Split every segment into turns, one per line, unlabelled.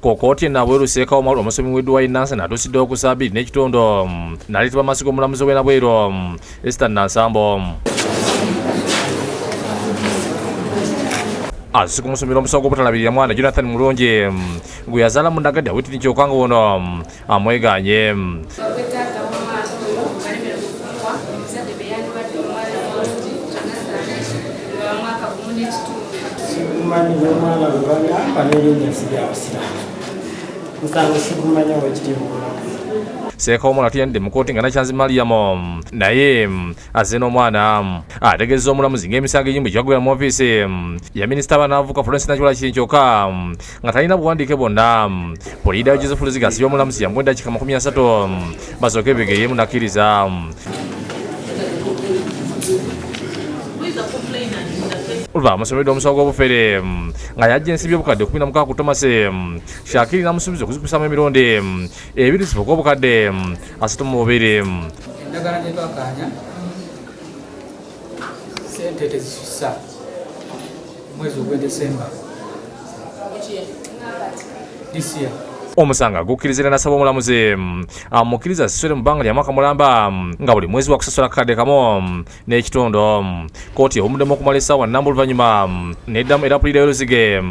Kkooti Nabweru Sseeka Umar omusomi w'eddwa y'Ennansana atuusiddewo ku Ssabbiiti n'ekitondo n'aleetebwa mu maaso g'omulamuzi w'e Nabweru Esther Nansambo. Asika omusomero omusawo gw'obutalabirira mwana Jonathan Mulungi gwe yazaala mu Nagadde Awitini Kyokanga wono amwegaanye. Sseeka Umar atuyandde mu kkooti nga Nakyanzi Mariam naye azze n'omwana ategeezezza omulamuzi ng'emisango egimu gyagwera mu ofiisi ya minisita w'abanaavuka Florence Nakyola Kinkyokka nga talina buwandiike bwonna. Poliida Joseph Luziga asibye omulamuzi yamuwa eddakiika 30 basooke beegeremu nakkiriza. Oluvannyuma amusomeddwa omusawo gw'obufere nga yajja ensibye obukadde 16 ku Thomas Shakiri n'amusuubiza okuzikusaamu emirundi 2 zifuuka obukadde 32.
Endagala gye twakaanya ssente tezisussa mwezi ogwa Desemba this year.
Omusango gukkiriza n'asaba omulamuzi amukkiriza asasule mu bbanga lya mwaka mulamba nga buli mwezi wa kusasula akakadde kamu n'ekitondo. Kkooti ewumuddemu okumala essaawa 4 oluvannyuma n'eddamu era Puliida Luzige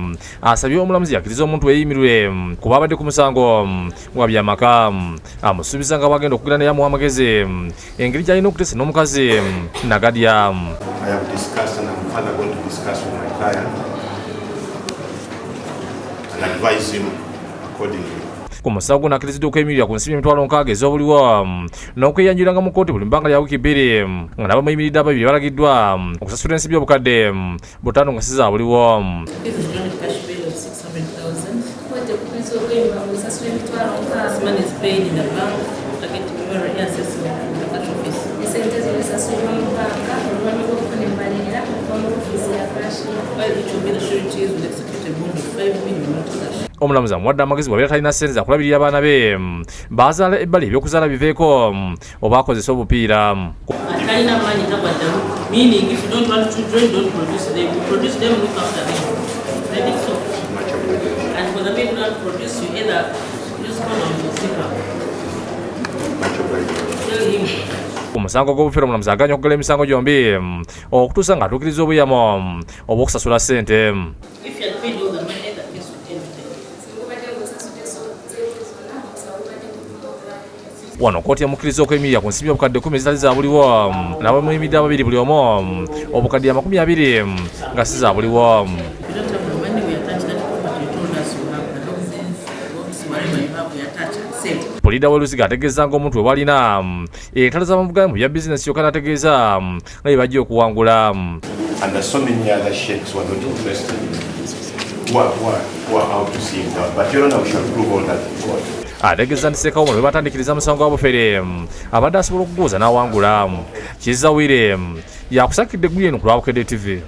asabye omulamuzi akkiriza omuntu weeyimirwe kuba abadde ku musango gwa byamaka. Amusuubiza nga bwagenda okugira naye amuwa amagezi engeri gy'alina okuteesa n'omukazi Nagadya. Ku musawo guno akkiriziddwa okweyimirira ku nsimbi emitwalo 6 ez'obuliwo n'okweyanjuliranga mu kkooti buli bbanga lya wiiki 2 nga n'abamuyimiridde ababiri balagiddwa okusasula ensimbi obukadde 5 nga si za buliwo. Omulamuzi amuwadde amagezi bw'abeera talina ssente za kulabirira abaana be baazaala ebbali ebyokuzaala biveeko oba akozese obupiira. Omusango gw'obufere omulamuzi aganya okugala emisango gyombi okutuusa ng'atuukiriza obuyamo obw'okusasula ssente. Wano kkooti yamukkiriza okweyimirira ku nsimbi obukadde 10 ezitali za buliwo n'abamuyimiridde ababiri buli omu obukadde 20 nga si za buliwo. Puliida Luziga ategeeza ng'omuntu we bw'alina entalo z'amavuga mu bya bizinesi yokka n'ategeeza nga bye bajja okuwangula. Ategeeza nti Sseeka Umar bwe batandikiriza musango gwa bufere abadde asobola okuguuza n'awangula. Kizza Wire yakusakidde eggulu eno ku lwa Bukedde TV.